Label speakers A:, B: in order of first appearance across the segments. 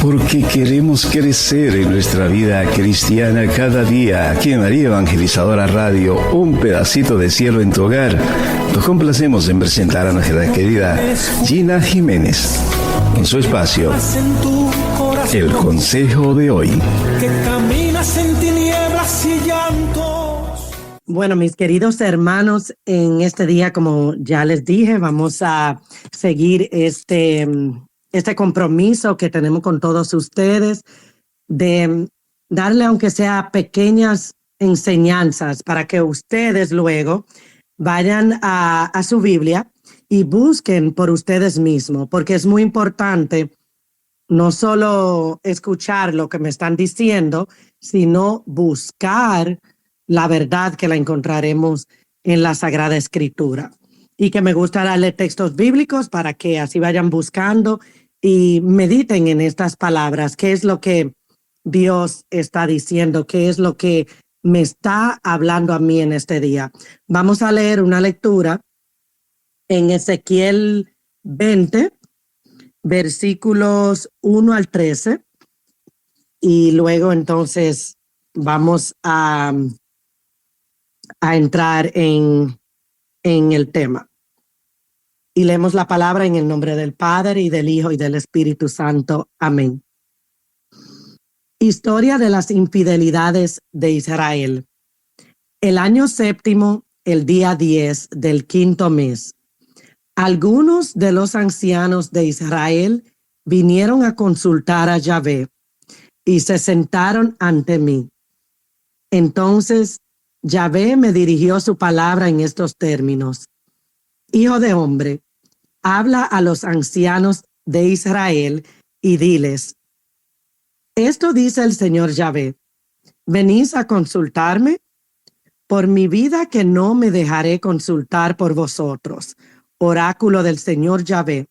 A: porque queremos crecer en nuestra vida cristiana cada día. Aquí en María Evangelizadora Radio, un pedacito de cielo en tu hogar. Nos complacemos en presentar a nuestra querida Gina Jiménez en su espacio El Consejo de Hoy.
B: Que caminas en tinieblas y llantos.
C: Bueno, mis queridos hermanos, en este día, como ya les dije, vamos a seguir este compromiso que tenemos con todos ustedes de darle, aunque sea pequeñas enseñanzas, para que ustedes luego vayan a su Biblia y busquen por ustedes mismos, porque es muy importante no solo escuchar lo que me están diciendo, sino buscar la verdad que la encontraremos en la Sagrada Escritura. Y que me gusta darle textos bíblicos para que así vayan buscando y mediten en estas palabras. ¿Qué es lo que Dios está diciendo? ¿Qué es lo que me está hablando a mí en este día? Vamos a leer una lectura en Ezequiel 20, versículos 1 al 13. Y luego entonces vamos a entrar en el tema. Y leemos la palabra en el nombre del Padre, y del Hijo, y del Espíritu Santo. Amén. Historia de las infidelidades de Israel. El año séptimo, el día 10 del quinto mes, algunos de los ancianos de Israel vinieron a consultar a Yahvé y se sentaron ante mí. Entonces Yahvé me dirigió su palabra en estos términos: Hijo de hombre, habla a los ancianos de Israel y diles: esto dice el Señor Yahvé: ¿venís a consultarme? Por mi vida que no me dejaré consultar por vosotros, oráculo del Señor Yahvé.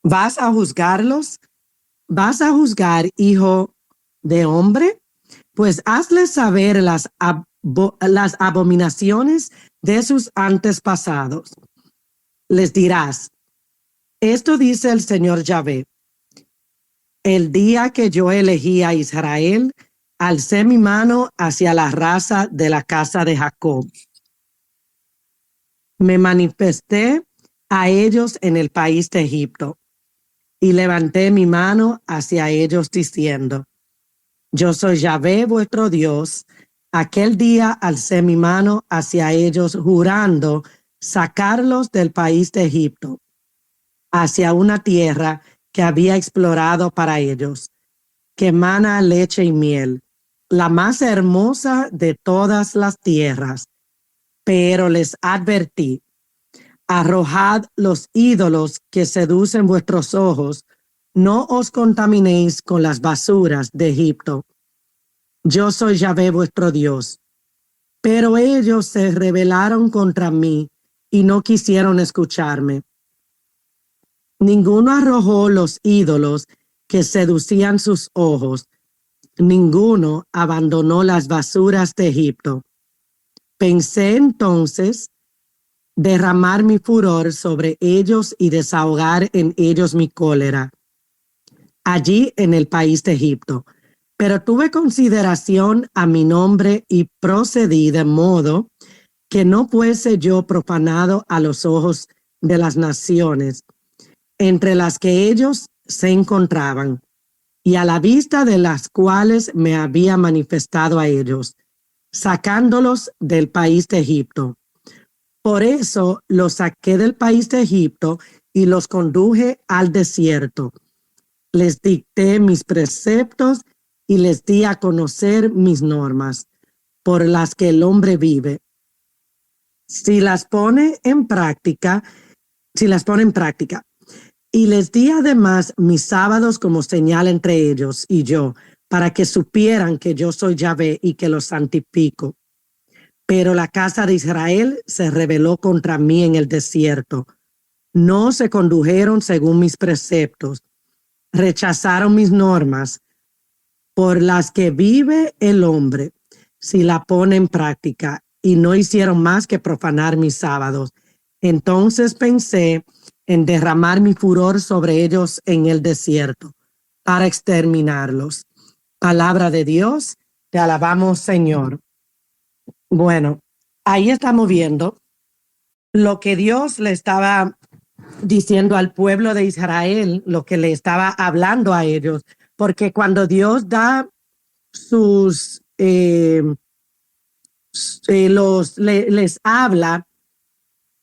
C: ¿Vas a juzgarlos? ¿Vas a juzgar, hijo de hombre? Pues hazles saber las abominaciones de sus antepasados. Les dirás: esto dice el Señor Yahvé: el día que yo elegí a Israel, alcé mi mano hacia la raza de la casa de Jacob. Me manifesté a ellos en el país de Egipto y levanté mi mano hacia ellos diciendo: yo soy Yahvé vuestro Dios. Aquel día alcé mi mano hacia ellos jurando sacarlos del país de Egipto hacia una tierra que había explorado para ellos, que mana leche y miel, la más hermosa de todas las tierras. Pero les advertí: arrojad los ídolos que seducen vuestros ojos, no os contaminéis con las basuras de Egipto. Yo soy Yahvé vuestro Dios. Pero ellos se rebelaron contra mí y no quisieron escucharme. Ninguno arrojó los ídolos que seducían sus ojos, ninguno abandonó las basuras de Egipto. Pensé entonces derramar mi furor sobre ellos y desahogar en ellos mi cólera, allí en el país de Egipto. Pero tuve consideración a mi nombre y procedí de modo que no fuese yo profanado a los ojos de las naciones, entre las que ellos se encontraban, y a la vista de las cuales me había manifestado a ellos, sacándolos del país de Egipto. Por eso los saqué del país de Egipto y los conduje al desierto. Les dicté mis preceptos y les di a conocer mis normas, por las que el hombre vive. Si las pone en práctica, y les di además mis sábados como señal entre ellos y yo, para que supieran que yo soy Yahvé y que los santifico. Pero la casa de Israel se rebeló contra mí en el desierto. No se condujeron según mis preceptos. Rechazaron mis normas, por las que vive el hombre, si la pone en práctica, y no hicieron más que profanar mis sábados. Entonces pensé en derramar mi furor sobre ellos en el desierto, para exterminarlos. Palabra de Dios, te alabamos, Señor. Bueno, ahí estamos viendo lo que Dios le estaba diciendo al pueblo de Israel, lo que le estaba hablando a ellos, porque cuando Dios da sus, les habla,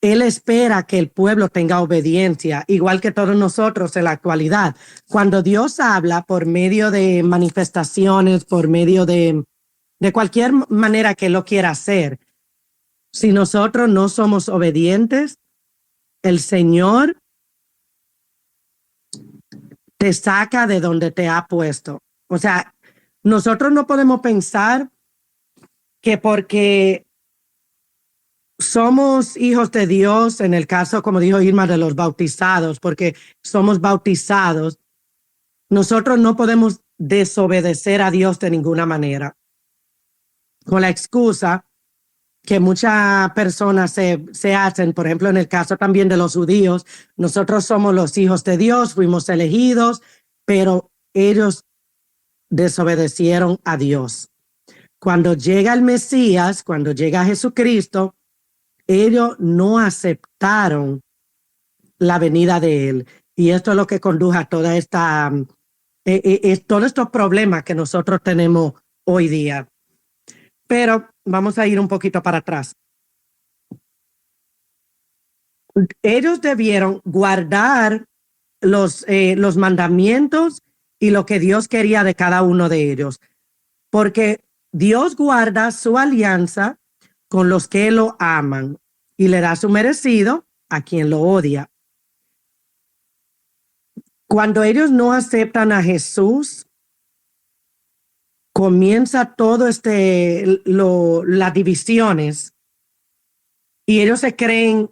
C: Él espera que el pueblo tenga obediencia, igual que todos nosotros en la actualidad. Cuando Dios habla por medio de manifestaciones, por medio de cualquier manera que lo quiera hacer, si nosotros no somos obedientes, el Señor te saca de donde te ha puesto. O sea, nosotros no podemos pensar que porque somos hijos de Dios, en el caso, como dijo Irma, de los bautizados, porque somos bautizados, nosotros no podemos desobedecer a Dios de ninguna manera. Con la excusa que muchas personas se hacen, por ejemplo, en el caso también de los judíos, nosotros somos los hijos de Dios, fuimos elegidos, pero ellos desobedecieron a Dios. Cuando llega el Mesías, cuando llega Jesucristo, ellos no aceptaron la venida de Él. Y esto es lo que condujo a toda esta, todos estos problemas que nosotros tenemos hoy día. Pero vamos a ir un poquito para atrás. Ellos debieron guardar los mandamientos y lo que Dios quería de cada uno de ellos, porque Dios guarda su alianza con los que lo aman y le da su merecido a quien lo odia. Cuando ellos no aceptan a Jesús, comienza todo las divisiones y ellos se creen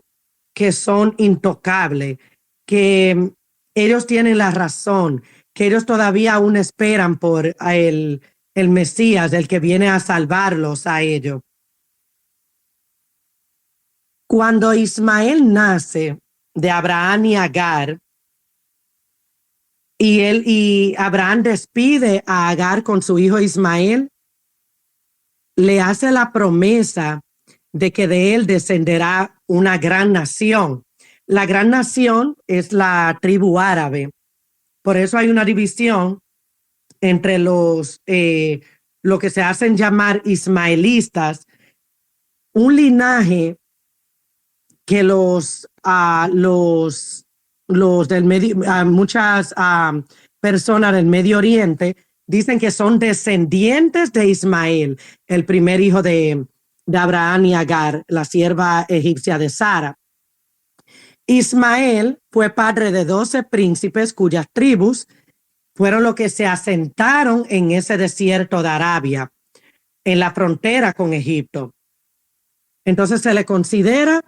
C: que son intocables, que ellos tienen la razón, que ellos todavía aún esperan por el Mesías, el que viene a salvarlos a ellos. Cuando Ismael nace de Abraham y Agar, y Abraham despide a Agar con su hijo Ismael, le hace la promesa de que de él descenderá una gran nación. La gran nación es la tribu árabe. Por eso hay una división entre lo que se hacen llamar ismaelistas, un linaje que los del medio, muchas personas del Medio Oriente dicen que son descendientes de Ismael, el primer hijo de Abraham y Agar, la sierva egipcia de Sara. Ismael fue padre de 12 príncipes cuyas tribus fueron los que se asentaron en ese desierto de Arabia, en la frontera con Egipto. Entonces se le considera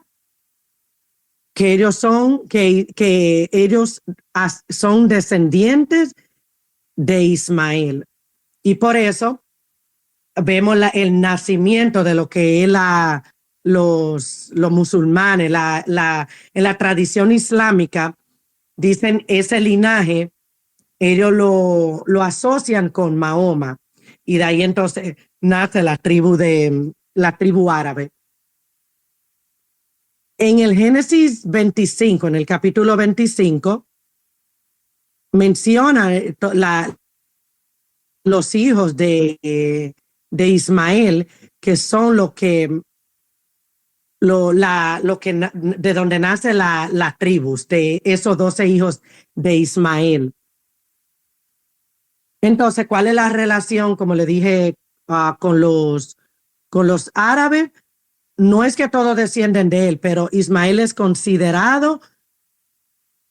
C: que ellos son descendientes de Ismael. Y por eso vemos el nacimiento de lo que es los musulmanes, en la tradición islámica, dicen ese linaje, ellos lo asocian con Mahoma. Y de ahí entonces nace la tribu árabe. En el Génesis 25, en el capítulo 25, menciona los hijos de Ismael, que son de donde nace las tribus, de esos 12 hijos de Ismael. Entonces, ¿cuál es la relación, como le dije, con los árabes? No es que todos descienden de él, pero Ismael es considerado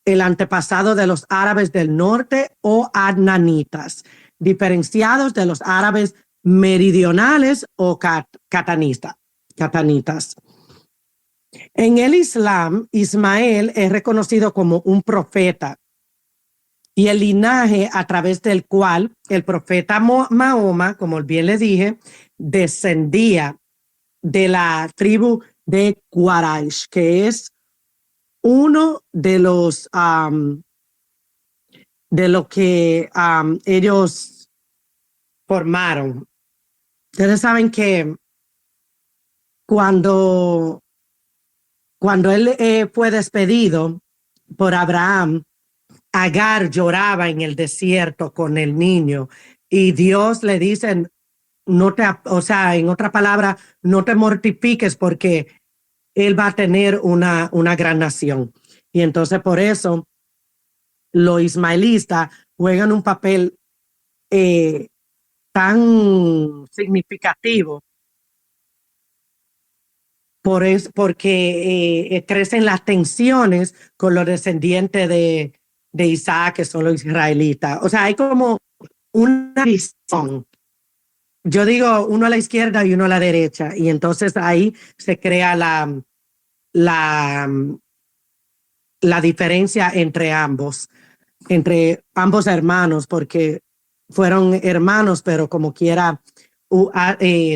C: el antepasado de los árabes del norte o adnanitas, diferenciados de los árabes meridionales o catanitas. En el Islam, Ismael es reconocido como un profeta y el linaje a través del cual el profeta Mahoma, como bien le dije, descendía de la tribu de Quraysh, que es uno de los de lo que ellos formaron. Ustedes saben que cuando él fue despedido por Abraham, Agar lloraba en el desierto con el niño y Dios le dice, o sea, en otra palabra, no te mortifiques porque él va a tener una gran nación. Y entonces por eso los ismaelistas juegan un papel tan significativo porque crecen las tensiones con los descendientes de Isaac, que son los israelitas. O sea, hay como una visión. Yo digo uno a la izquierda y uno a la derecha, y entonces ahí se crea la diferencia entre ambos hermanos, porque fueron hermanos, pero como quiera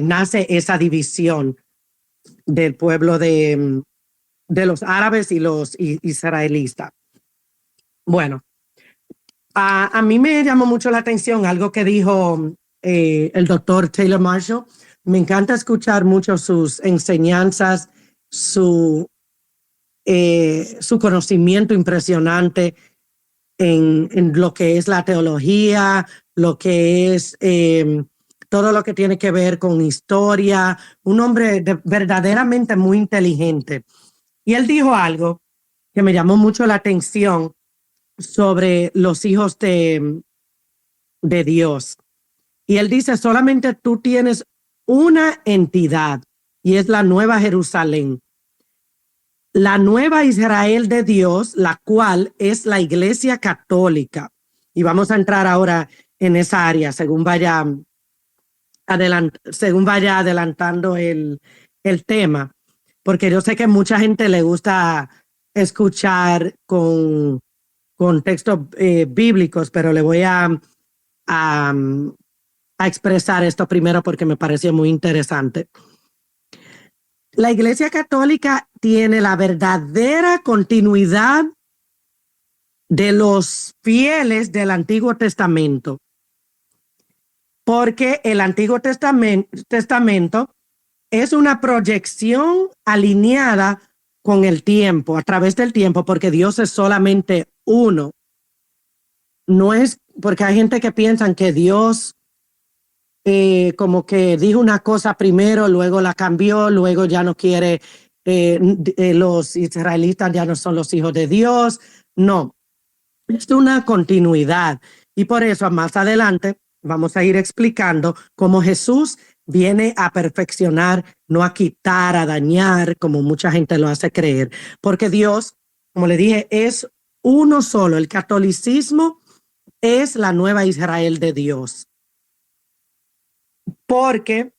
C: nace esa división del pueblo de los árabes y los israelitas. Bueno, a mí me llamó mucho la atención algo que dijo el doctor Taylor Marshall. Me encanta escuchar mucho sus enseñanzas, su conocimiento impresionante en lo que es la teología, lo que es todo lo que tiene que ver con historia, un hombre verdaderamente muy inteligente. Y él dijo algo que me llamó mucho la atención sobre los hijos de Dios. Y él dice, solamente tú tienes una entidad y es la Nueva Jerusalén. La Nueva Israel de Dios, la cual es la Iglesia Católica. Y vamos a entrar ahora en esa área según vaya adelantando el tema, porque yo sé que mucha gente le gusta escuchar con textos bíblicos, pero le voy a expresar esto primero porque me pareció muy interesante. La Iglesia Católica tiene la verdadera continuidad de los fieles del Antiguo Testamento, porque el Antiguo Testamento es una proyección alineada con el tiempo, a través del tiempo, porque Dios es solamente uno. No es porque hay gente que piensa que Dios como que dijo una cosa primero, luego la cambió, luego ya no quiere, los israelitas ya no son los hijos de Dios. No, es una continuidad. Y por eso más adelante vamos a ir explicando cómo Jesús viene a perfeccionar, no a quitar, a dañar, como mucha gente lo hace creer. Porque Dios, como le dije, es uno solo. El catolicismo es la nueva Israel de Dios. Porque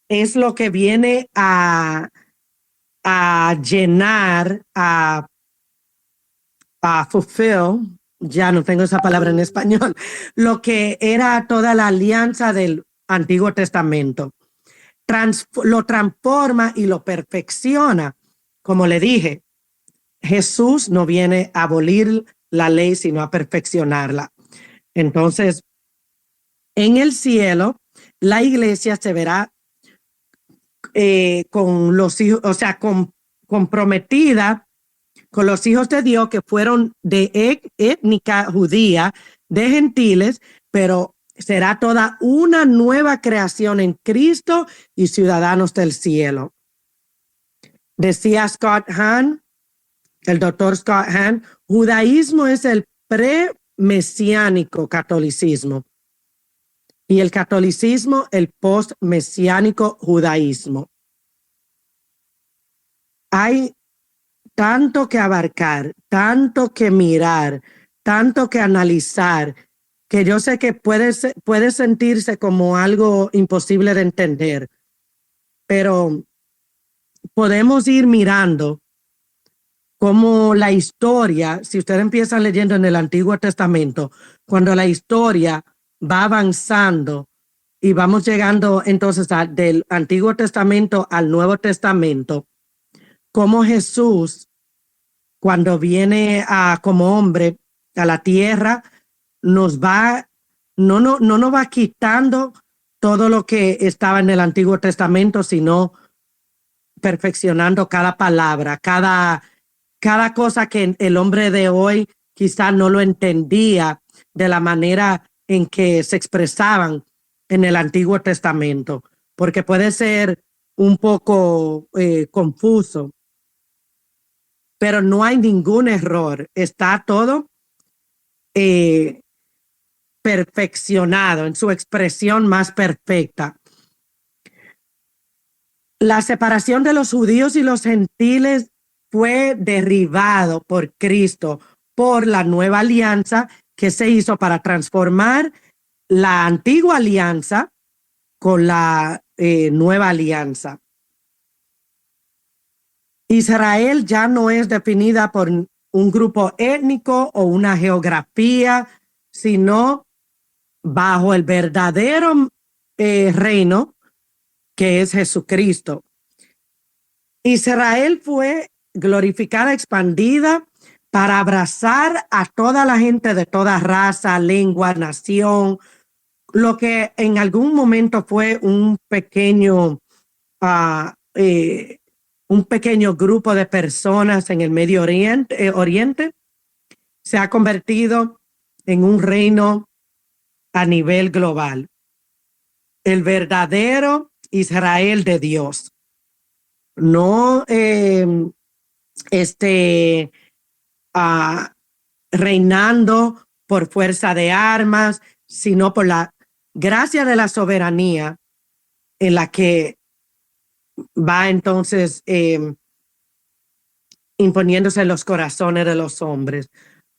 C: es lo que viene a llenar, a fulfill, ya no tengo esa palabra en español, lo que era toda la alianza del Antiguo Testamento. Lo transforma y lo perfecciona. Como le dije, Jesús no viene a abolir la ley, sino a perfeccionarla. Entonces, en el cielo, la iglesia se verá con los hijos, o sea, comprometida con los hijos de Dios que fueron de étnica judía, de gentiles, pero será toda una nueva creación en Cristo y ciudadanos del cielo. Decía Scott Hahn, el doctor Scott Hahn, judaísmo es el pre-mesiánico catolicismo y el catolicismo el post-mesiánico judaísmo. Hay tanto que abarcar, tanto que mirar, tanto que analizar, que yo sé que puede sentirse como algo imposible de entender, pero podemos ir mirando cómo la historia, si usted empieza leyendo en el Antiguo Testamento, cuando la historia va avanzando y vamos llegando entonces del Antiguo Testamento al Nuevo Testamento, cómo Jesús, cuando viene como hombre a la tierra, no nos va quitando todo lo que estaba en el Antiguo Testamento, sino perfeccionando cada palabra, cada cosa que el hombre de hoy quizá no lo entendía de la manera en que se expresaban en el Antiguo Testamento, porque puede ser un poco confuso, pero no hay ningún error. Está todo perfeccionado en su expresión más perfecta. La separación de los judíos y los gentiles fue derribado por Cristo, por la nueva alianza que se hizo para transformar la antigua alianza con la nueva alianza. Israel ya no es definida por un grupo étnico o una geografía, sino bajo el verdadero reino que es Jesucristo. Israel fue glorificada, expandida para abrazar a toda la gente de toda raza, lengua, nación, lo que en algún momento fue un pequeño grupo de personas en el Medio Oriente, se ha convertido en un reino a nivel global. El verdadero Israel de Dios. No reinando por fuerza de armas, sino por la gracia de la soberanía en la que va entonces imponiéndose en los corazones de los hombres.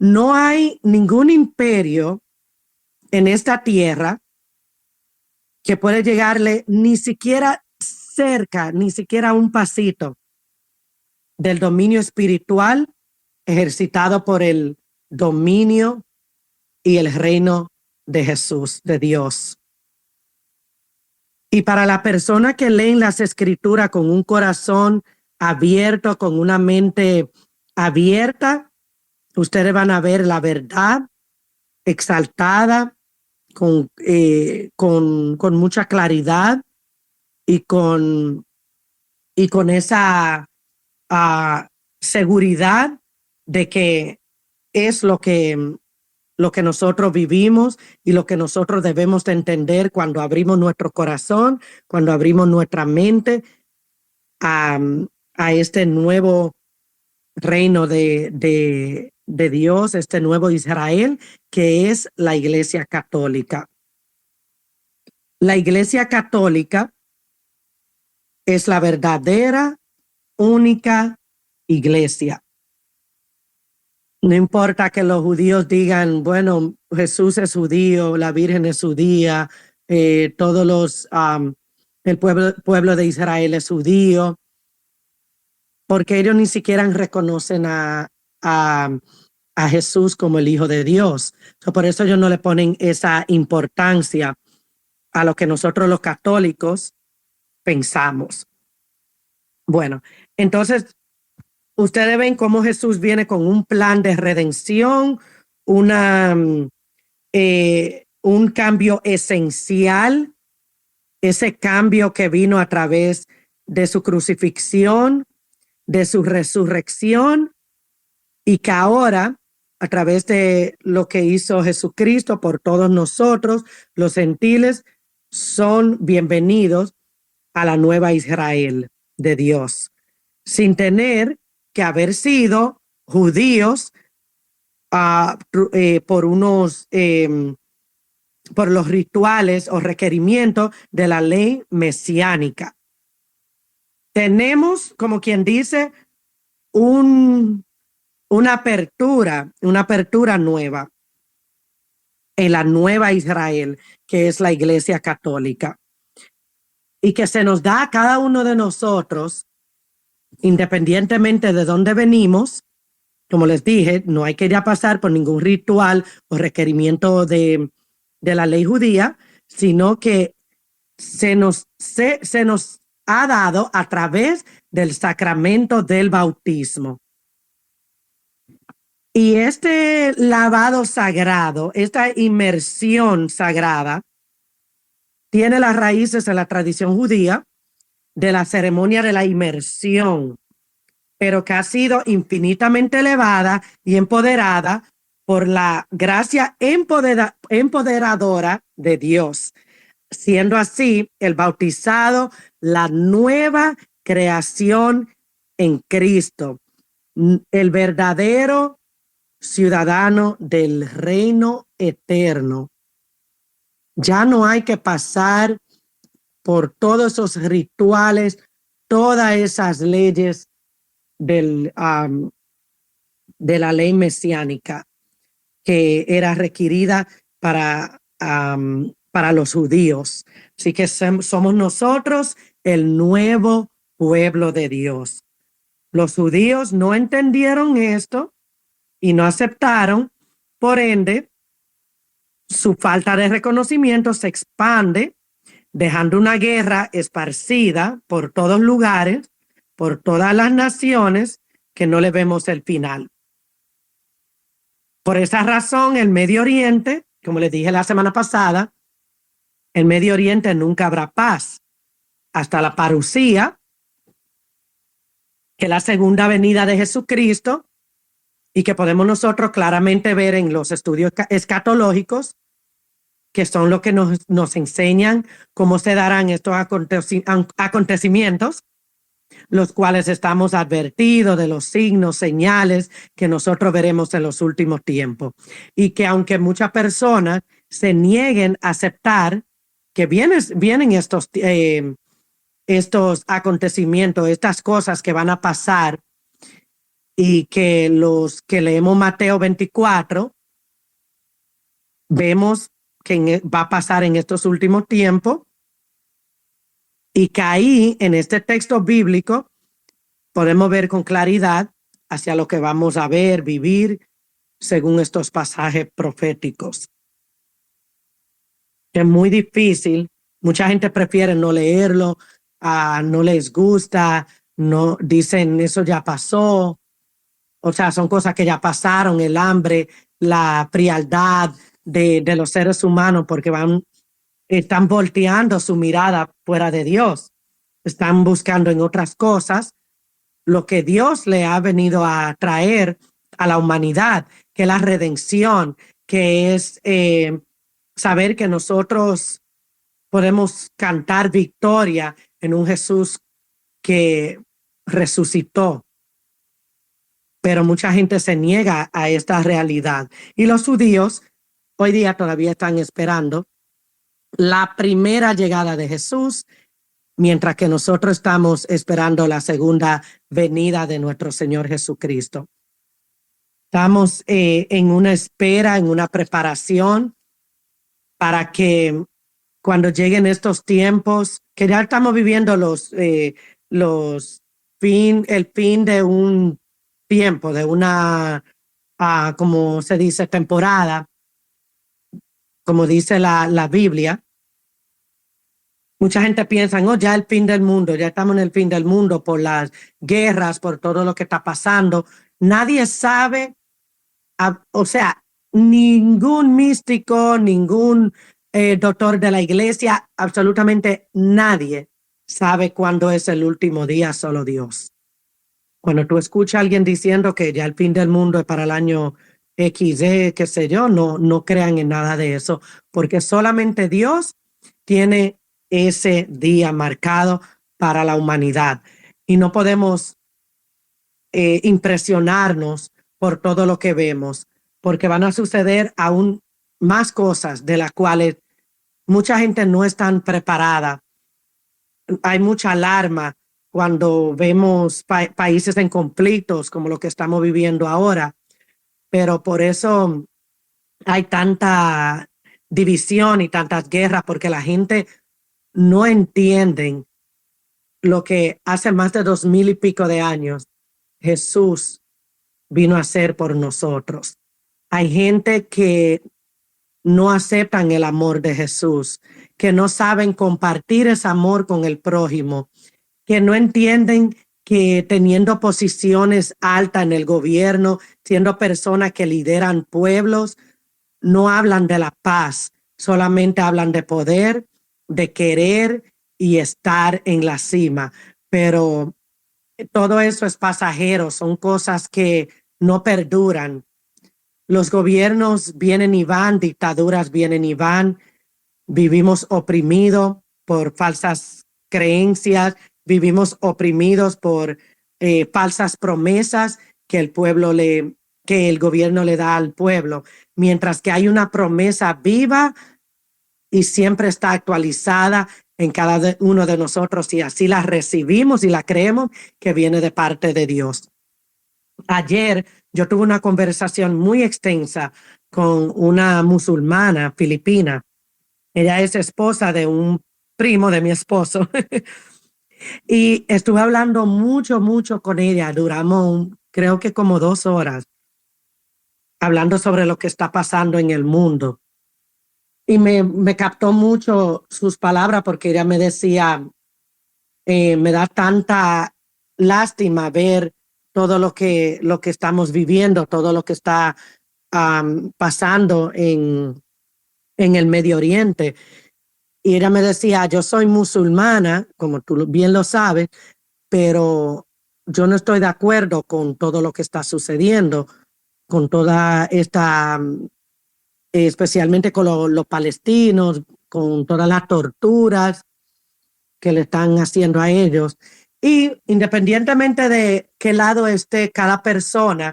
C: No hay ningún imperio en esta tierra que puede llegarle ni siquiera cerca, ni siquiera un pasito del dominio espiritual ejercitado por el dominio y el reino de Jesús, de Dios. Y para la persona que leen las escrituras con un corazón abierto, con una mente abierta, ustedes van a ver la verdad exaltada con mucha claridad y con esa seguridad de que es lo que nosotros vivimos y lo que nosotros debemos de entender cuando abrimos nuestro corazón, cuando abrimos nuestra mente a este nuevo reino de Dios, este nuevo Israel, que es la Iglesia Católica. La Iglesia Católica es la verdadera, única iglesia. No importa que los judíos digan, bueno, Jesús es judío, la Virgen es judía, el pueblo de Israel es judío, porque ellos ni siquiera reconocen a Jesús como el Hijo de Dios. Por eso ellos no le ponen esa importancia a lo que nosotros los católicos pensamos. Bueno, entonces ustedes ven cómo Jesús viene con un plan de redención, un cambio esencial, ese cambio que vino a través de su crucifixión, de su resurrección, y que ahora, a través de lo que hizo Jesucristo por todos nosotros, los gentiles son bienvenidos a la nueva Israel de Dios, sin tener que haber sido judíos por los rituales o requerimientos de la ley mesiánica. Tenemos, como quien dice, una apertura nueva en la nueva Israel, que es la Iglesia Católica, y que se nos da a cada uno de nosotros, independientemente de dónde venimos. Como les dije, no hay que ya pasar por ningún ritual o requerimiento de la ley judía, sino que se nos ha dado a través del sacramento del bautismo. Y este lavado sagrado, esta inmersión sagrada, tiene las raíces en la tradición judía de la ceremonia de la inmersión, pero que ha sido infinitamente elevada y empoderada por la gracia empoderadora de Dios, siendo así el bautizado la nueva creación en Cristo, el verdadero ciudadano del reino eterno. Ya no hay que pasar por todos esos rituales, todas esas leyes de la ley mesiánica que era requerida para los judíos. Así que somos nosotros el nuevo pueblo de Dios. Los judíos no entendieron esto y no aceptaron, por ende, su falta de reconocimiento se expande, dejando una guerra esparcida por todos lugares, por todas las naciones, que no le vemos el final. Por esa razón, el Medio Oriente, como les dije la semana pasada, el Medio Oriente nunca habrá paz hasta la parusía, que es la segunda venida de Jesucristo, y que podemos nosotros claramente ver en los estudios escatológicos, que son lo que nos enseñan cómo se darán estos acontecimientos, los cuales estamos advertidos de los signos, señales que nosotros veremos en los últimos tiempos. Y que aunque muchas personas se nieguen a aceptar que vienen estos acontecimientos, estas cosas que van a pasar, y que los que leemos Mateo 24, vemos que va a pasar en estos últimos tiempos, y que ahí, en este texto bíblico, podemos ver con claridad hacia lo que vamos a ver, vivir, según estos pasajes proféticos. Es muy difícil. Mucha gente prefiere no leerlo, no les gusta, no dicen eso ya pasó. O sea, son cosas que ya pasaron, el hambre, la frialdad de los seres humanos, porque están volteando su mirada fuera de Dios. Están buscando en otras cosas lo que Dios le ha venido a traer a la humanidad, que es la redención, que es saber que nosotros podemos cantar victoria en un Jesús que resucitó. Pero mucha gente se niega a esta realidad. Y los judíos hoy día todavía están esperando la primera llegada de Jesús, mientras que nosotros estamos esperando la segunda venida de nuestro Señor Jesucristo. Estamos en una espera, en una preparación para que cuando lleguen estos tiempos, que ya estamos viviendo el fin de un tiempo, de una, como se dice, temporada, como dice la Biblia. Mucha gente piensa, oh, ya el fin del mundo, ya estamos en el fin del mundo por las guerras, por todo lo que está pasando. Nadie sabe, o sea, ningún místico, ningún doctor de la iglesia, absolutamente nadie sabe cuándo es el último día, solo Dios. Cuando tú escuchas a alguien diciendo que ya el fin del mundo es para el año XY, qué sé yo, no crean en nada de eso, porque solamente Dios tiene ese día marcado para la humanidad. Y no podemos impresionarnos por todo lo que vemos, porque van a suceder aún más cosas de las cuales mucha gente no está preparada. Hay mucha alarma cuando vemos países en conflictos como lo que estamos viviendo ahora, pero por eso hay tanta división y tantas guerras, porque la gente no entiende lo que hace más de 2000 y pico de años Jesús vino a hacer por nosotros. Hay gente que no aceptan el amor de Jesús, que no saben compartir ese amor con el prójimo, que no entienden que teniendo posiciones altas en el gobierno, siendo personas que lideran pueblos, no hablan de la paz, solamente hablan de poder, de querer y estar en la cima. Pero todo eso es pasajero, son cosas que no perduran. Los gobiernos vienen y van, dictaduras vienen y van, vivimos oprimidos por falsas creencias, vivimos oprimidos por falsas promesas que que el gobierno le da al pueblo, mientras que hay una promesa viva y siempre está actualizada en cada uno de nosotros, y así la recibimos y la creemos, que viene de parte de Dios. Ayer yo tuve una conversación muy extensa con una musulmana filipina. Ella es esposa de un primo de mi esposo. Y estuve hablando mucho con ella. Duramos, creo que como 2 horas, hablando sobre lo que está pasando en el mundo. Y me captó mucho sus palabras, porque ella me decía, me da tanta lástima ver todo lo que estamos viviendo, todo lo que está pasando en el Medio Oriente. Y ella me decía, yo soy musulmana, como tú bien lo sabes, pero yo no estoy de acuerdo con todo lo que está sucediendo, con toda esta, especialmente con los palestinos, con todas las torturas que le están haciendo a ellos. Y independientemente de qué lado esté cada persona,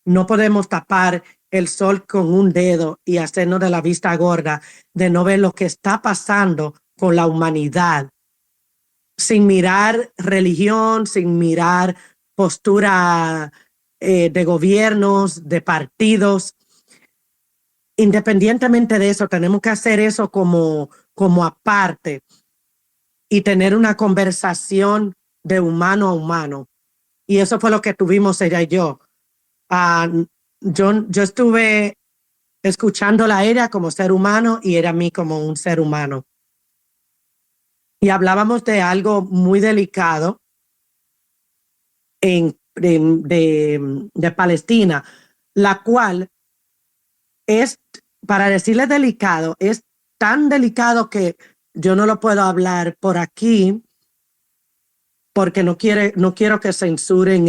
C: no podemos tapar el sol con un dedo y hacernos de la vista gorda de no ver lo que está pasando con la humanidad, sin mirar religión, sin mirar postura de gobiernos, de partidos. Independientemente de eso, tenemos que hacer eso como aparte y tener una conversación de humano a humano. Y eso fue lo que tuvimos ella y yo. Yo estuve escuchándola a ella como ser humano y ella a mí como un ser humano. Y hablábamos de algo muy delicado de Palestina, la cual es, para decirle delicado, es tan delicado que yo no lo puedo hablar por aquí porque no quiero que censuren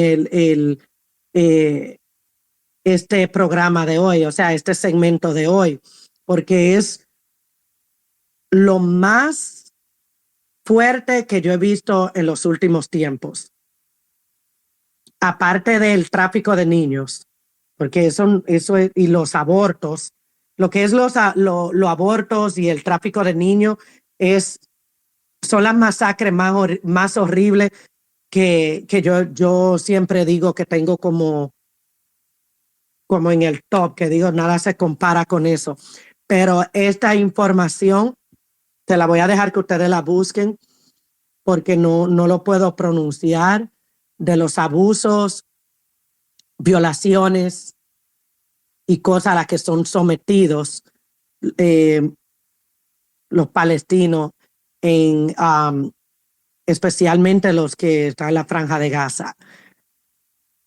C: este programa de hoy, o sea, este segmento de hoy, porque es lo más fuerte que yo he visto en los últimos tiempos. Aparte del tráfico de niños, porque eso es, y los abortos, lo que es los abortos y el tráfico de niños son las masacres más horribles que yo siempre digo que tengo como en el top, que digo, nada se compara con eso. Pero esta información te la voy a dejar que ustedes la busquen, porque no lo puedo pronunciar, de los abusos, violaciones y cosas a las que son sometidos los palestinos, especialmente los que están en la Franja de Gaza.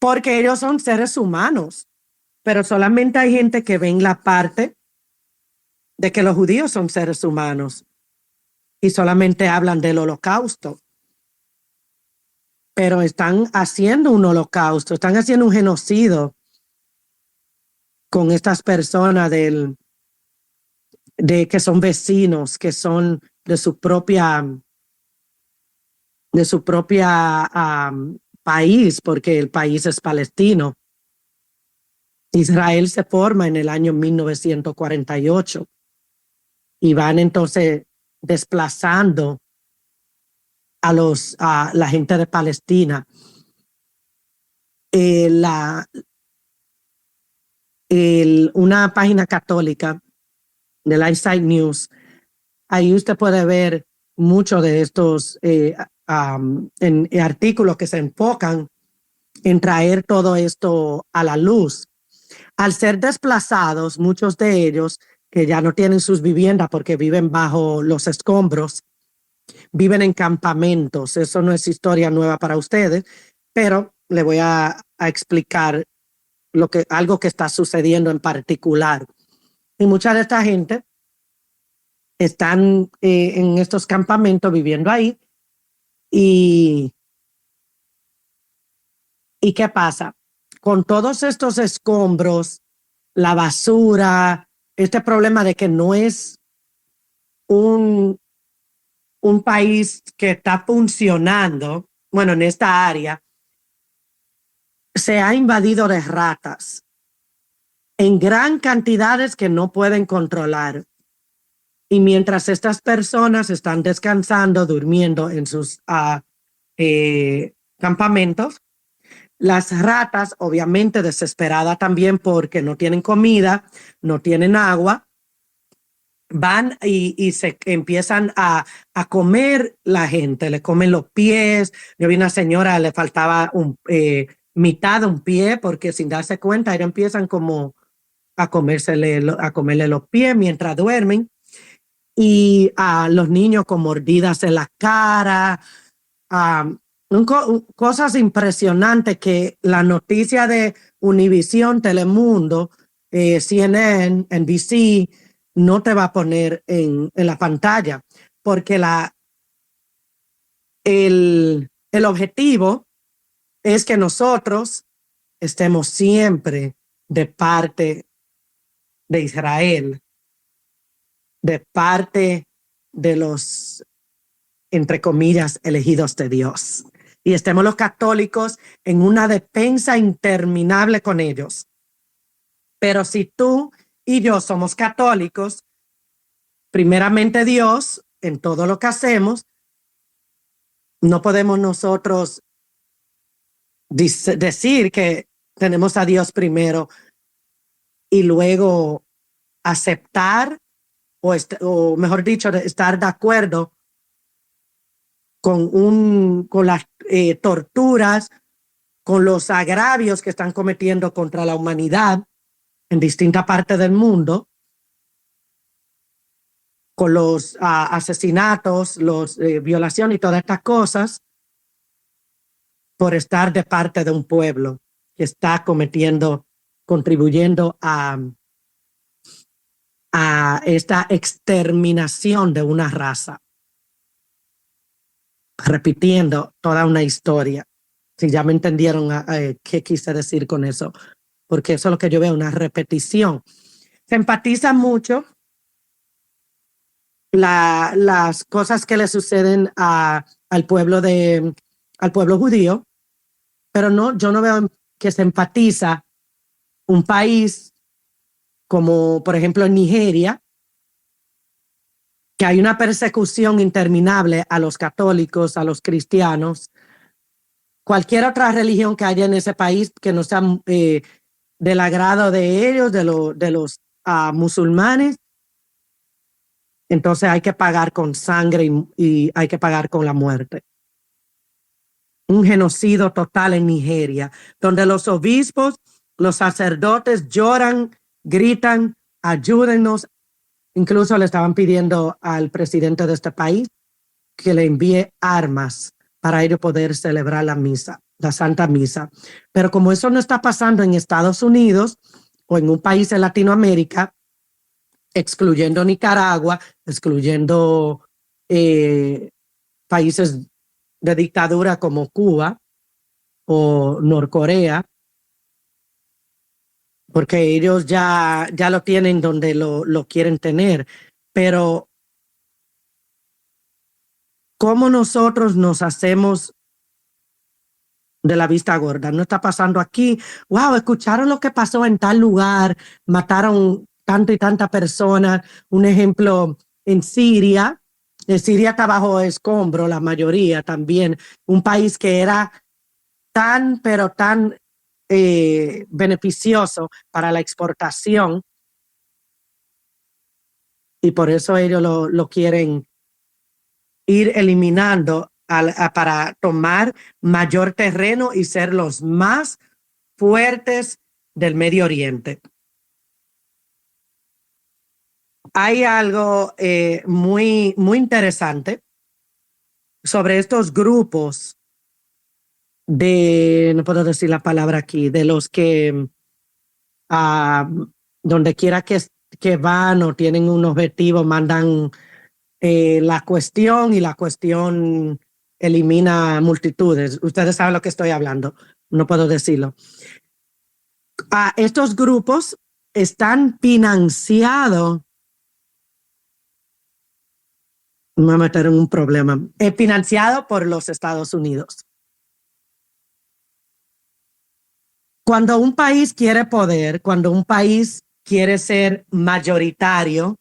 C: Porque ellos son seres humanos, pero solamente hay gente que ve en la parte de que los judíos son seres humanos y solamente hablan del holocausto. Pero están haciendo un holocausto, están haciendo un genocidio con estas personas de que son vecinos, que son de su propia país, porque el país es palestino. Israel se forma en el año 1948 y van entonces desplazando a la gente de Palestina. Una página católica de Lifeside News, ahí usted puede ver mucho de estos en artículos que se enfocan en traer todo esto a la luz. Al ser desplazados, muchos de ellos que ya no tienen sus viviendas porque viven bajo los escombros, viven en campamentos. Eso no es historia nueva para ustedes, pero le voy a explicar algo que está sucediendo en particular. Y mucha de esta gente están en estos campamentos viviendo ahí. ¿Y qué pasa? Con todos estos escombros, la basura, este problema de que no es un país que está funcionando, bueno, en esta área, se ha invadido de ratas en gran cantidades que no pueden controlar. Y mientras estas personas están descansando, durmiendo en sus campamentos, las ratas, obviamente desesperadas también porque no tienen comida, no tienen agua, van y se empiezan a comer la gente, le comen los pies. Yo vi una señora, le faltaba mitad de un pie porque sin darse cuenta, ellos empiezan como a comerle los pies mientras duermen. Y a los niños con mordidas en la cara, cosas impresionantes que la noticia de Univisión, Telemundo, CNN, NBC no te va a poner en la pantalla, porque el objetivo es que nosotros estemos siempre de parte de Israel, de parte de los, entre comillas, elegidos de Dios. Y estemos los católicos en una defensa interminable con ellos. Pero si tú y yo somos católicos, primeramente Dios, en todo lo que hacemos, no podemos nosotros decir que tenemos a Dios primero y luego aceptar o mejor dicho, estar de acuerdo con las torturas, con los agravios que están cometiendo contra la humanidad en distintas partes del mundo, con los asesinatos, los violaciones y todas estas cosas, por estar de parte de un pueblo que está contribuyendo a esta exterminación de una raza, repitiendo toda una historia. Si ya me entendieron qué quise decir con eso, porque eso es lo que yo veo, una repetición. Se empatiza mucho las cosas que le suceden al pueblo judío, pero no, yo no veo que se empatiza un país como, por ejemplo, en Nigeria, que hay una persecución interminable a los católicos, a los cristianos, cualquier otra religión que haya en ese país que no sea del agrado de ellos, de los musulmanes. Entonces hay que pagar con sangre y hay que pagar con la muerte. Un genocidio total en Nigeria, donde los obispos, los sacerdotes lloran, gritan, ayúdennos. Incluso le estaban pidiendo al presidente de este país que le envíe armas para ellos poder celebrar la misa, la Santa Misa. Pero como eso no está pasando en Estados Unidos o en un país en Latinoamérica, excluyendo Nicaragua, excluyendo países de dictadura como Cuba o Norcorea, porque ellos ya lo tienen donde lo quieren tener. Pero ¿cómo nosotros nos hacemos de la vista gorda? No está pasando aquí. Wow, escucharon lo que pasó en tal lugar, mataron tanto y tanta personas. Un ejemplo, en Siria. Siria está bajo escombro, la mayoría también. Un país que era tan, pero tan beneficioso para la exportación. Y por eso ellos lo quieren ir eliminando para tomar mayor terreno y ser los más fuertes del Medio Oriente. Hay algo muy, muy interesante sobre estos grupos de, no puedo decir la palabra aquí, de los que donde quiera que van o tienen un objetivo, mandan la cuestión y la cuestión elimina multitudes. Ustedes saben lo que estoy hablando, no puedo decirlo. Estos grupos están financiados, me voy a meter en un problema, financiado por los Estados Unidos. Cuando un país quiere poder, cuando un país quiere ser mayoritario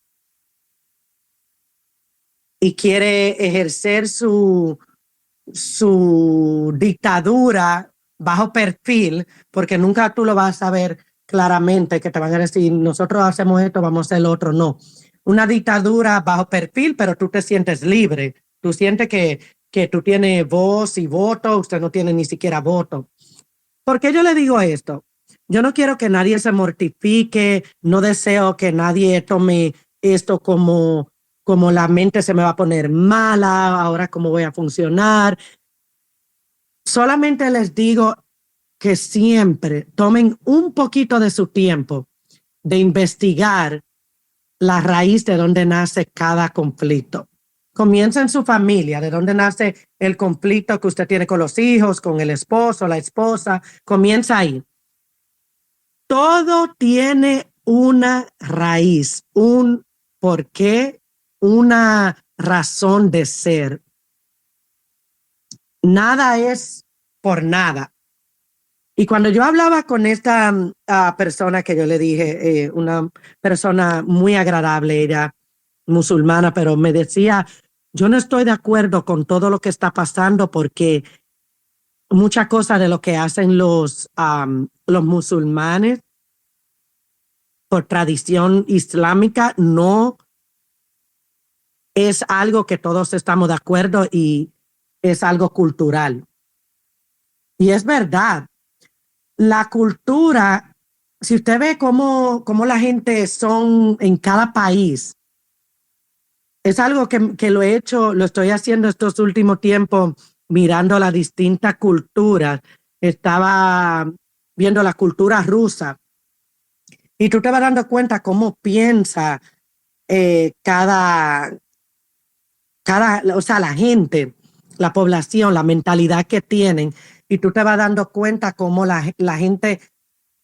C: y quiere ejercer su dictadura bajo perfil, porque nunca tú lo vas a ver claramente, que te van a decir, nosotros hacemos esto, vamos a hacer lo otro. No. Una dictadura bajo perfil, pero tú te sientes libre. Tú sientes que tú tienes voz y voto, usted no tiene ni siquiera voto. ¿Por qué yo le digo esto? Yo no quiero que nadie se mortifique, no deseo que nadie tome esto como la mente se me va a poner mala, ahora cómo voy a funcionar. Solamente les digo que siempre tomen un poquito de su tiempo de investigar la raíz de donde nace cada conflicto. Comienza en su familia, de dónde nace el conflicto que usted tiene con los hijos, con el esposo, la esposa. Comienza ahí. Todo tiene una raíz, un porqué, una razón de ser. Nada es por nada. Y cuando yo hablaba con esta persona que yo le dije, una persona muy agradable, ella musulmana, pero me decía, yo no estoy de acuerdo con todo lo que está pasando porque muchas cosas de lo que hacen los musulmanes por tradición islámica no es algo que todos estamos de acuerdo y es algo cultural. Y es verdad. La cultura, si usted ve cómo la gente son en cada país, es algo que lo he hecho, lo estoy haciendo estos últimos tiempos, mirando las distintas culturas. Estaba viendo la cultura rusa y tú te vas dando cuenta cómo piensa o sea, la gente, la población, la mentalidad que tienen, y tú te vas dando cuenta cómo la gente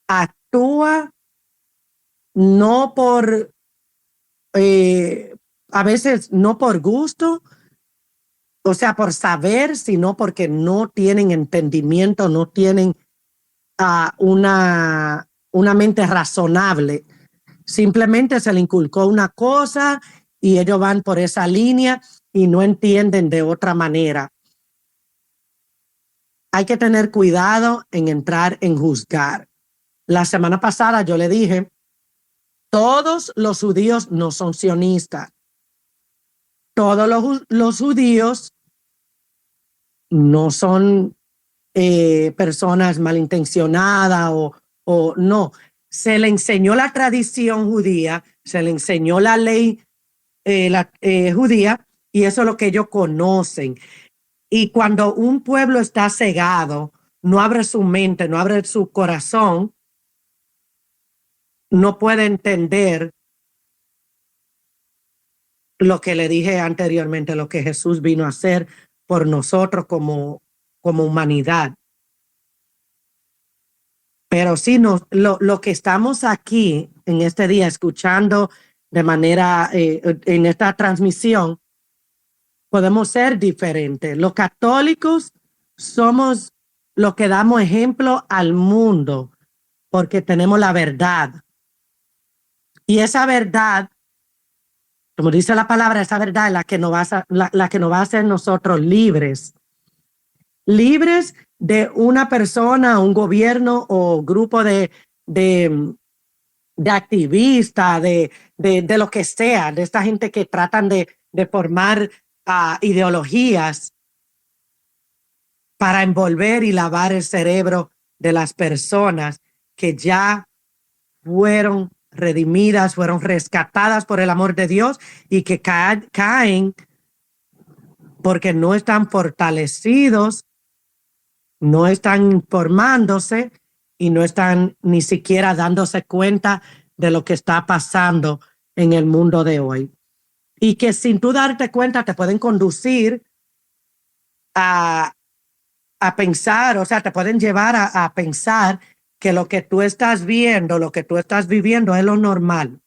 C: actúa no por, a veces no por gusto, o sea, por saber, sino porque no tienen entendimiento, no tienen una mente razonable. Simplemente se le inculcó una cosa y ellos van por esa línea y no entienden de otra manera. Hay que tener cuidado en entrar en juzgar. La semana pasada yo le dije, todos los judíos no son sionistas. Todos los judíos no son personas malintencionadas o no. Se le enseñó la tradición judía, se le enseñó la ley judía y eso es lo que ellos conocen. Y cuando un pueblo está cegado, no abre su mente, no abre su corazón, no puede entender lo que le dije anteriormente, lo que Jesús vino a hacer por nosotros como humanidad. Pero sí, lo que estamos aquí en este día escuchando de manera, en esta transmisión, podemos ser diferentes. Los católicos somos los que damos ejemplo al mundo porque tenemos la verdad. Y esa verdad, como dice la palabra, esa verdad es la que nos va a hacer nosotros libres. Libres de una persona, un gobierno o grupo de activistas, de lo que sea, de esta gente que tratan de formar ideologías para envolver y lavar el cerebro de las personas que ya fueron redimidas, fueron rescatadas por el amor de Dios y que caen porque no están fortalecidos, no están informándose y no están ni siquiera dándose cuenta de lo que está pasando en el mundo de hoy. Y que sin tú darte cuenta te pueden conducir a pensar, o sea, te pueden llevar a pensar que lo que tú estás viendo, lo que tú estás viviendo es lo normal.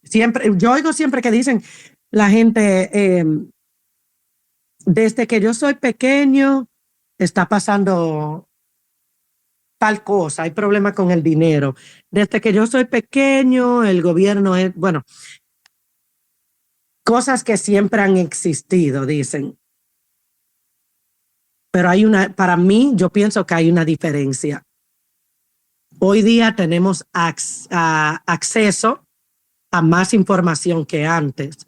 C: Siempre, yo oigo siempre que dicen la gente, desde que yo soy pequeño, está pasando tal cosa, hay problemas con el dinero. Desde que yo soy pequeño, el gobierno es, bueno, cosas que siempre han existido, dicen. Pero hay una, para mí, yo pienso que hay una diferencia. Hoy día tenemos acceso a más información que antes.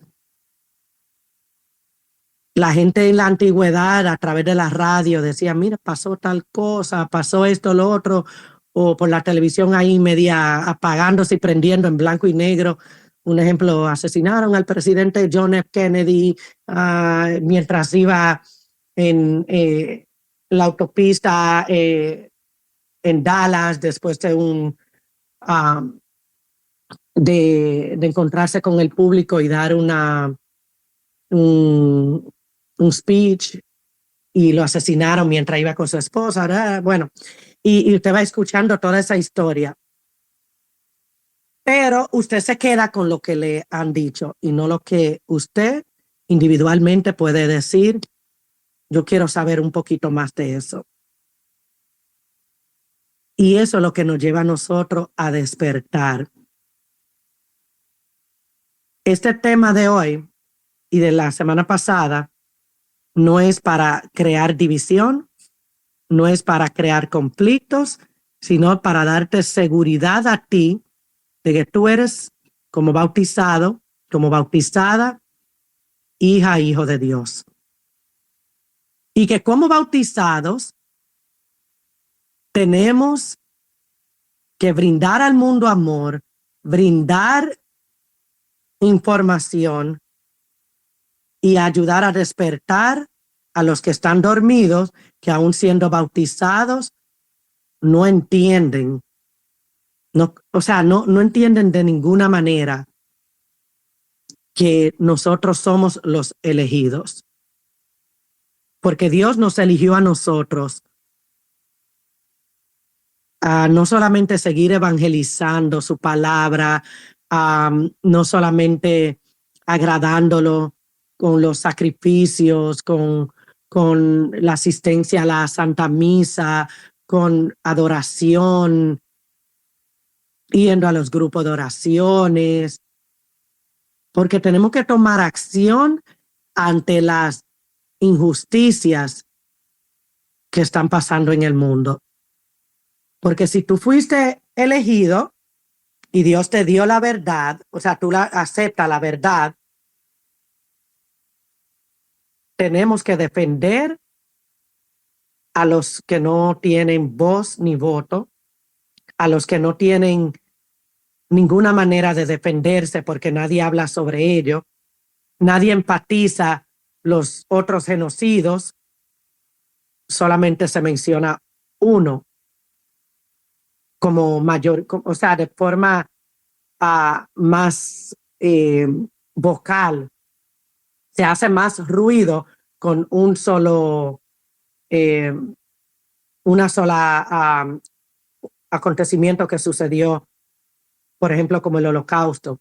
C: La gente en la antigüedad, a través de la radio, decía, mira, pasó tal cosa, pasó esto, lo otro, o por la televisión ahí media apagándose y prendiendo en blanco y negro. Un ejemplo, asesinaron al presidente John F. Kennedy mientras iba en la autopista en Dallas después de de encontrarse con el público y dar un speech, y lo asesinaron mientras iba con su esposa, ¿verdad? Bueno, y usted va escuchando toda esa historia, pero usted se queda con lo que le han dicho y no lo que usted individualmente puede decir. Yo quiero saber un poquito más de eso. Y eso es lo que nos lleva a nosotros a despertar. Este tema de hoy y de la semana pasada no es para crear división, no es para crear conflictos, sino para darte seguridad a ti de que tú eres como bautizado, como bautizada, hija, hijo de Dios. Y que como bautizados tenemos que brindar al mundo amor, brindar información y ayudar a despertar a los que están dormidos, que aún siendo bautizados no entienden, no, o sea, no entienden de ninguna manera que nosotros somos los elegidos. Porque Dios nos eligió a nosotros a no solamente seguir evangelizando su palabra, no solamente agradándolo con los sacrificios, con la asistencia a la Santa Misa, con adoración, yendo a los grupos de oraciones, porque tenemos que tomar acción ante las injusticias que están pasando en el mundo. Porque si tú fuiste elegido y Dios te dio la verdad, o sea, tú aceptas la verdad, tenemos que defender a los que no tienen voz ni voto, a los que no tienen ninguna manera de defenderse porque nadie habla sobre ello, nadie empatiza los otros genocidios, solamente se menciona uno como mayor, o sea, de forma más vocal. Se hace más ruido con un solo, una sola acontecimiento que sucedió, por ejemplo, como el Holocausto.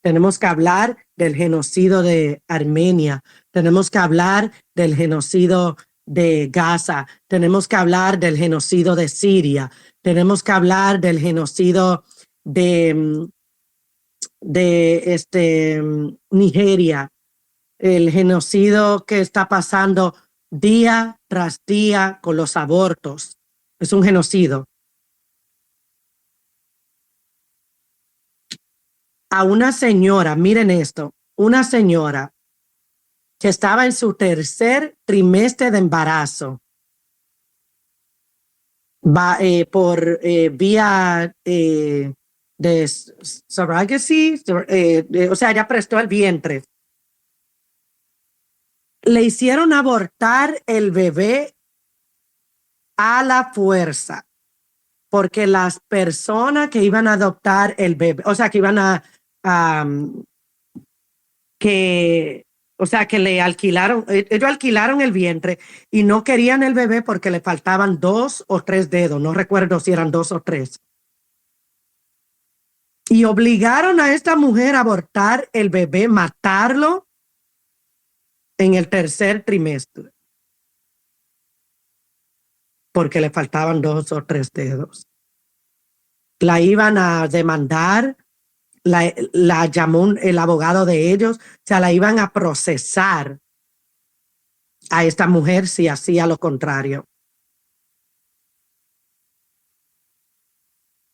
C: Tenemos que hablar del genocidio de Armenia, tenemos que hablar del genocidio de Gaza, tenemos que hablar del genocidio de Siria, tenemos que hablar del genocidio de Nigeria, el genocidio que está pasando día tras día con los abortos. Es un genocidio. A una señora, miren esto, una señora que estaba en su tercer trimestre de embarazo, por vía de surrogacy, o sea, ella prestó el vientre. le hicieron abortar el bebé a la fuerza, porque las personas que iban a adoptar el bebé, o sea, que iban que le alquilaron, ellos alquilaron el vientre y no querían el bebé porque le faltaban 2 o 3 dedos, no recuerdo si eran 2 o 3. Y obligaron a esta mujer a abortar el bebé, matarlo en el 3er trimestre, porque le faltaban 2 o 3 dedos. La iban a demandar, la llamó el abogado de ellos, o sea, la iban a procesar a esta mujer si hacía lo contrario.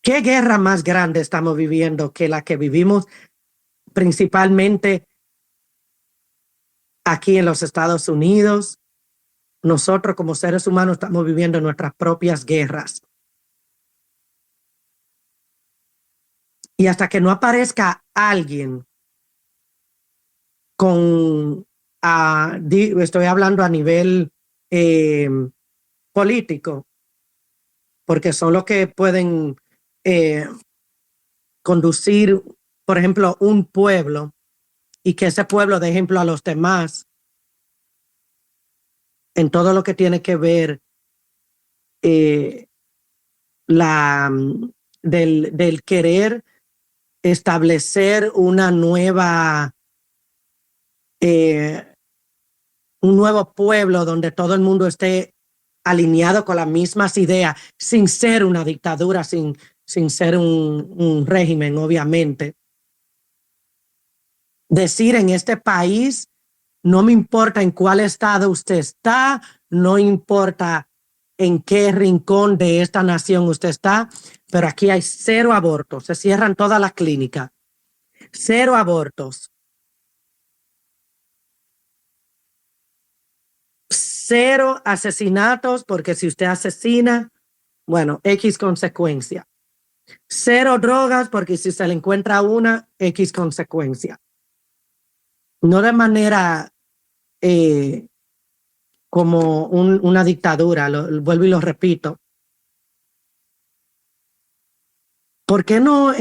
C: ¿Qué guerra más grande estamos viviendo que la que vivimos principalmente aquí en los Estados Unidos? Nosotros como seres humanos estamos viviendo nuestras propias guerras. Y hasta que no aparezca alguien con, estoy hablando a nivel político, porque son los que pueden conducir, por ejemplo, un pueblo y que ese pueblo dé ejemplo a los demás en todo lo que tiene que ver del querer establecer una nueva un nuevo pueblo donde todo el mundo esté alineado con las mismas ideas, sin ser una dictadura, sin ser un régimen, obviamente. Decir en este país, no me importa en cuál estado usted está, no importa en qué rincón de esta nación usted está, pero aquí hay 0 abortos, se cierran todas las clínicas, 0 abortos. 0 asesinatos, porque si usted asesina, bueno, X consecuencia. 0 drogas, porque si se le encuentra una, X consecuencia. No de manera como una dictadura, vuelvo y lo repito. ¿Por qué no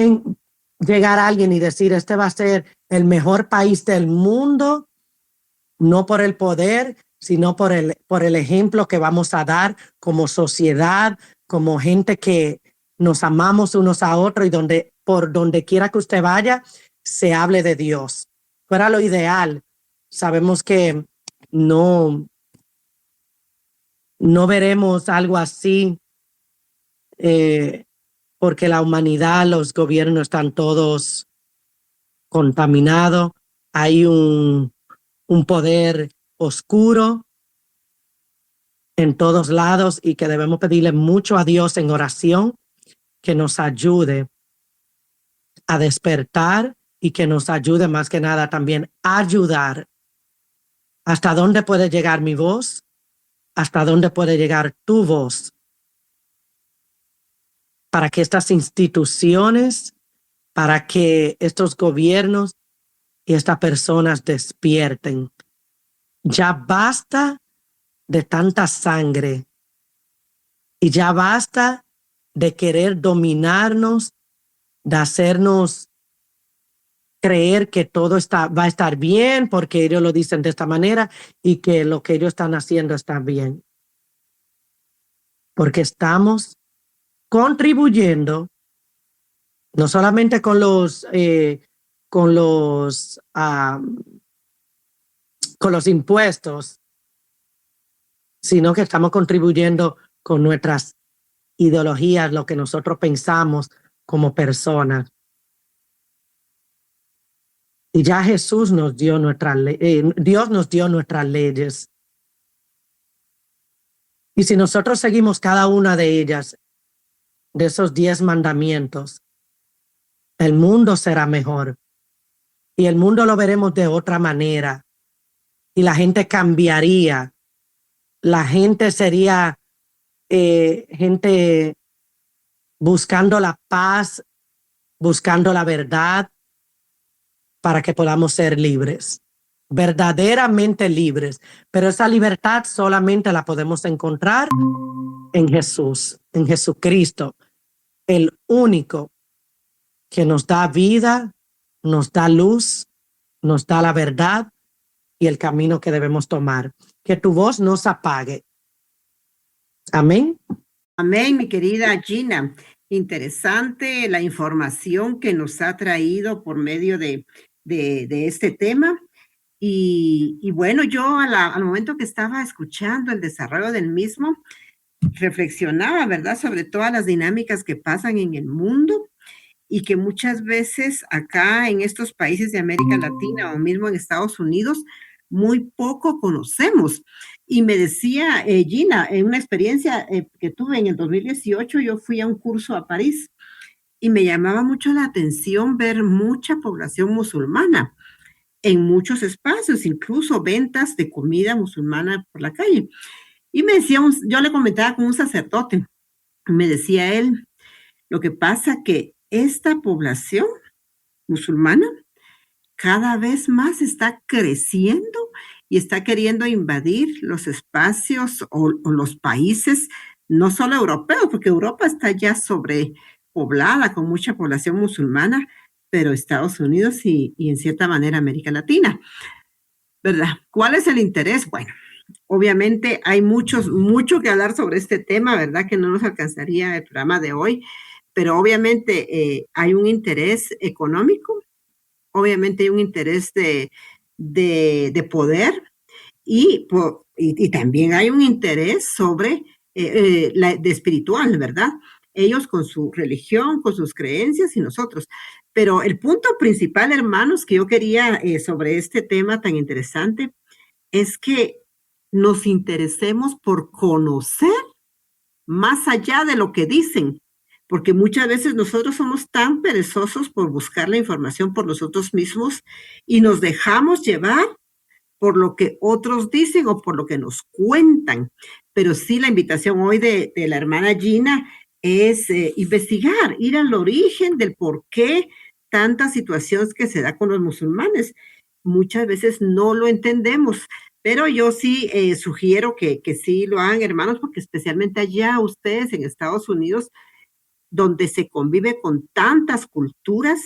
C: llegar a alguien y decir, este va a ser el mejor país del mundo? No por el poder, sino por el ejemplo que vamos a dar como sociedad, como gente que nos amamos unos a otros y por donde quiera que usted vaya, se hable de Dios. Fuera lo ideal. Sabemos que no veremos algo así porque la humanidad, los gobiernos están todos contaminados. Hay un poder oscuro en todos lados y que debemos pedirle mucho a Dios en oración que nos ayude a despertar y que nos ayude más que nada también a ayudar. ¿Hasta dónde puede llegar mi voz? ¿Hasta dónde puede llegar tu voz? Para que estas instituciones, para que estos gobiernos y estas personas despierten. Ya basta de tanta sangre y ya basta de querer dominarnos, de hacernos creer que todo va a estar bien porque ellos lo dicen de esta manera y que lo que ellos están haciendo está bien. Porque estamos contribuyendo no solamente con los impuestos, sino que estamos contribuyendo con nuestras ideologías, lo que nosotros pensamos como personas. Y ya Jesús nos dio Dios nos dio nuestras leyes. Y si nosotros seguimos cada una de ellas, de esos 10 mandamientos, el mundo será mejor. Y el mundo lo veremos de otra manera. Y la gente cambiaría. La gente sería gente buscando la paz, buscando la verdad, para que podamos ser libres. verdaderamente libres. Pero esa libertad solamente la podemos encontrar en Jesús, en Jesucristo, el único que nos da vida, nos da luz, nos da la verdad y el camino que debemos tomar. Que tu voz no se apague. Amén.
D: Amén, mi querida Gina. Interesante la información que nos ha traído por medio de este tema. Y bueno, yo al momento que estaba escuchando el desarrollo del mismo, reflexionaba, ¿verdad?, sobre todas las dinámicas que pasan en el mundo y que muchas veces acá en estos países de América Latina o mismo en Estados Unidos, muy poco conocemos. Y me decía Gina, en una experiencia que tuve en el 2018, yo fui a un curso a París y me llamaba mucho la atención ver mucha población musulmana en muchos espacios, incluso ventas de comida musulmana por la calle. Y me decía, yo le comentaba con un sacerdote, me decía él, lo que pasa que esta población musulmana cada vez más está creciendo y está queriendo invadir los espacios o los países, no solo europeos, porque Europa está ya sobrepoblada con mucha población musulmana, pero Estados Unidos y en cierta manera América Latina, ¿verdad? ¿Cuál es el interés? Bueno, obviamente hay mucho que hablar sobre este tema, ¿verdad? Que no nos alcanzaría el programa de hoy, pero obviamente hay un interés económico, obviamente hay un interés de poder y también hay un interés sobre de espiritual, ¿verdad? Ellos con su religión, con sus creencias y nosotros. Pero el punto principal, hermanos, que yo quería sobre este tema tan interesante es que nos interesemos por conocer más allá de lo que dicen, porque muchas veces nosotros somos tan perezosos por buscar la información por nosotros mismos y nos dejamos llevar por lo que otros dicen o por lo que nos cuentan. Pero sí, la invitación hoy de la hermana Gina es investigar, ir al origen del por qué tantas situaciones que se da con los musulmanes. Muchas veces no lo entendemos, pero yo sí sugiero que sí lo hagan, hermanos, porque especialmente allá ustedes en Estados Unidos, donde se convive con tantas culturas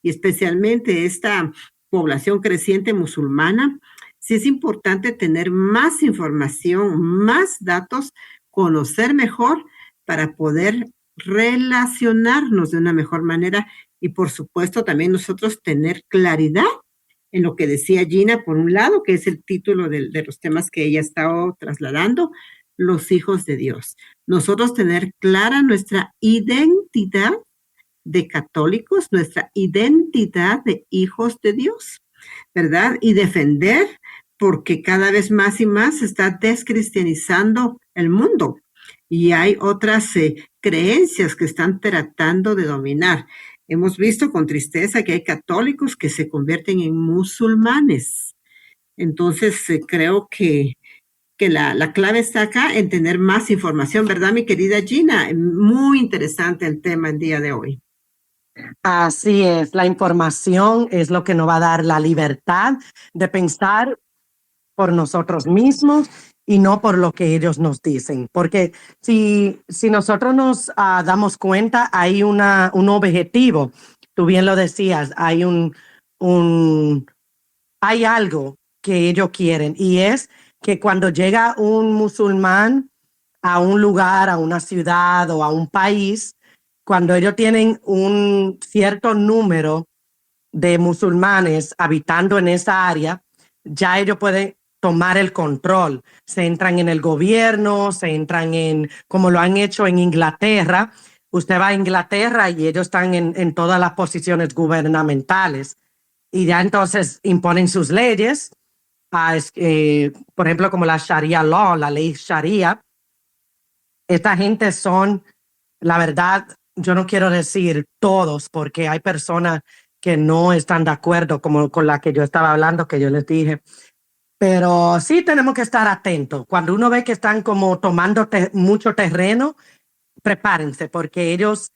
D: y especialmente esta población creciente musulmana, sí es importante tener más información, más datos, conocer mejor para poder relacionarnos de una mejor manera y por supuesto también nosotros tener claridad en lo que decía Gina, por un lado, que es el título de los temas que ella ha estado trasladando, los hijos de Dios. Nosotros tener clara nuestra identidad de católicos, nuestra identidad de hijos de Dios, ¿verdad? Y defender, porque cada vez más y más se está descristianizando el mundo y hay otras creencias que están tratando de dominar. Hemos visto con tristeza que hay católicos que se convierten en musulmanes. Entonces, creo que la clave está acá en tener más información, ¿verdad, mi querida Gina? Muy interesante el tema el día de hoy.
C: Así es, la información es lo que nos va a dar la libertad de pensar por nosotros mismos y no por lo que ellos nos dicen. Porque si nosotros nos damos cuenta, hay un objetivo. Tú bien lo decías, hay hay algo que ellos quieren y es que cuando llega un musulmán a un lugar, a una ciudad o a un país, cuando ellos tienen un cierto número de musulmanes habitando en esa área, ya ellos pueden tomar el control. Se entran en el gobierno, se entran como lo han hecho en Inglaterra. Usted va a Inglaterra y ellos están en todas las posiciones gubernamentales y ya entonces imponen sus leyes, por ejemplo, como la Sharia Law, la ley Sharia. Esta gente son, la verdad, yo no quiero decir todos, porque hay personas que no están de acuerdo, como con la que yo estaba hablando, que yo les dije. Pero sí tenemos que estar atentos. Cuando uno ve que están como tomando mucho terreno, prepárense, porque ellos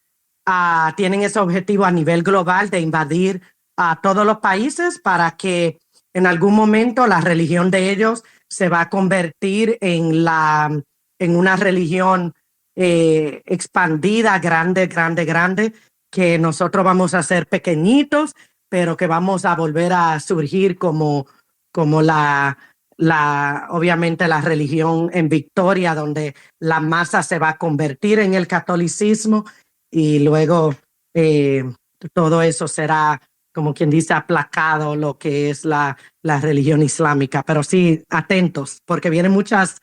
C: tienen ese objetivo a nivel global de invadir a todos los países para que en algún momento la religión de ellos se va a convertir en una religión expandida, grande, que nosotros vamos a ser pequeñitos, pero que vamos a volver a surgir como obviamente la religión en victoria, donde la masa se va a convertir en el catolicismo y luego todo eso será, como quien dice, aplacado lo que es la religión islámica. Pero sí, atentos, porque vienen muchas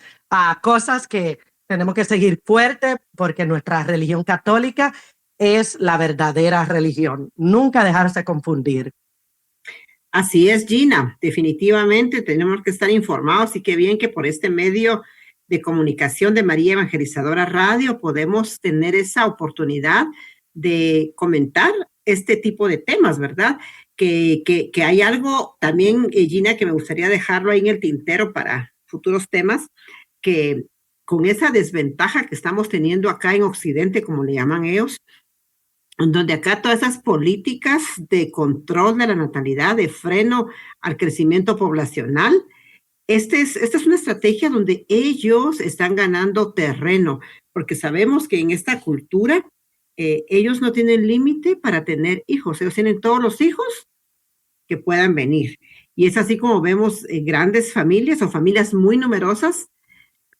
C: cosas que tenemos que seguir fuerte, porque nuestra religión católica es la verdadera religión. Nunca dejarse confundir.
D: Así es, Gina. Definitivamente tenemos que estar informados y qué bien que por este medio de comunicación de María Evangelizadora Radio podemos tener esa oportunidad de comentar este tipo de temas, ¿verdad? Que hay algo también, Gina, que me gustaría dejarlo ahí en el tintero para futuros temas, que con esa desventaja que estamos teniendo acá en Occidente, como le llaman ellos, donde acá todas esas políticas de control de la natalidad, de freno al crecimiento poblacional, esta es una estrategia donde ellos están ganando terreno, porque sabemos que en esta cultura ellos no tienen límite para tener hijos, ellos tienen todos los hijos que puedan venir. Y es así como vemos grandes familias o familias muy numerosas,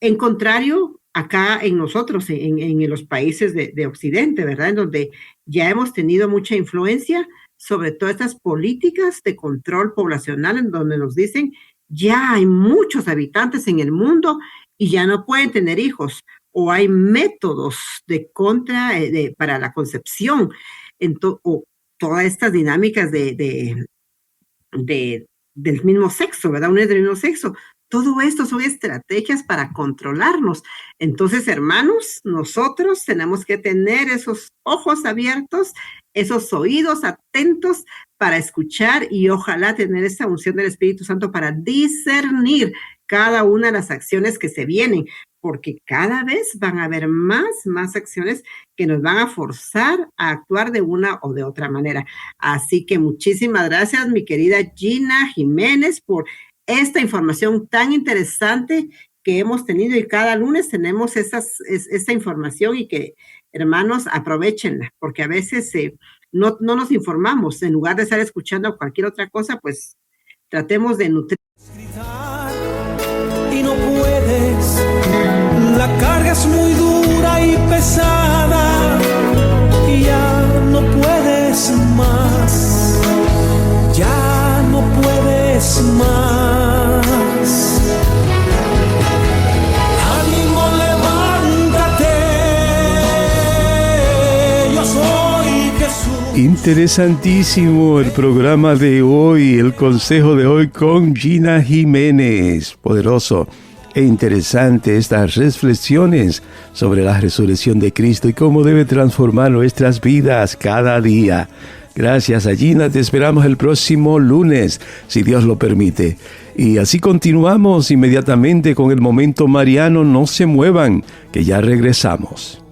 D: en contrario acá en nosotros, en los países de Occidente, ¿verdad? En donde ya hemos tenido mucha influencia sobre todas estas políticas de control poblacional, en donde nos dicen, ya hay muchos habitantes en el mundo y ya no pueden tener hijos, o hay métodos para la concepción, o todas estas dinámicas del mismo sexo, ¿verdad? Uniones del mismo sexo. Todo esto son estrategias para controlarnos. Entonces, hermanos, nosotros tenemos que tener esos ojos abiertos, esos oídos atentos para escuchar y ojalá tener esa unción del Espíritu Santo para discernir cada una de las acciones que se vienen, porque cada vez van a haber más acciones que nos van a forzar a actuar de una o de otra manera. Así que muchísimas gracias, mi querida Gina Jiménez, por esta información tan interesante que hemos tenido, y cada lunes tenemos esta información, y que, hermanos, aprovechenla, porque a veces no nos informamos. En lugar de estar escuchando cualquier otra cosa, pues tratemos de nutrir.
B: Y no puedes, la carga es muy dura y pesada, y ya no puedes más, ya no puedes más. Ánimo, levántate, yo soy Jesús.
A: Interesantísimo el programa de hoy, el consejo de hoy con Gina Jiménez. Poderoso e interesante estas reflexiones sobre la resurrección de Cristo y cómo debe transformar nuestras vidas cada día. Gracias a Gina, te esperamos el próximo lunes, si Dios lo permite. Y así continuamos inmediatamente con el momento mariano. No se muevan, que ya regresamos.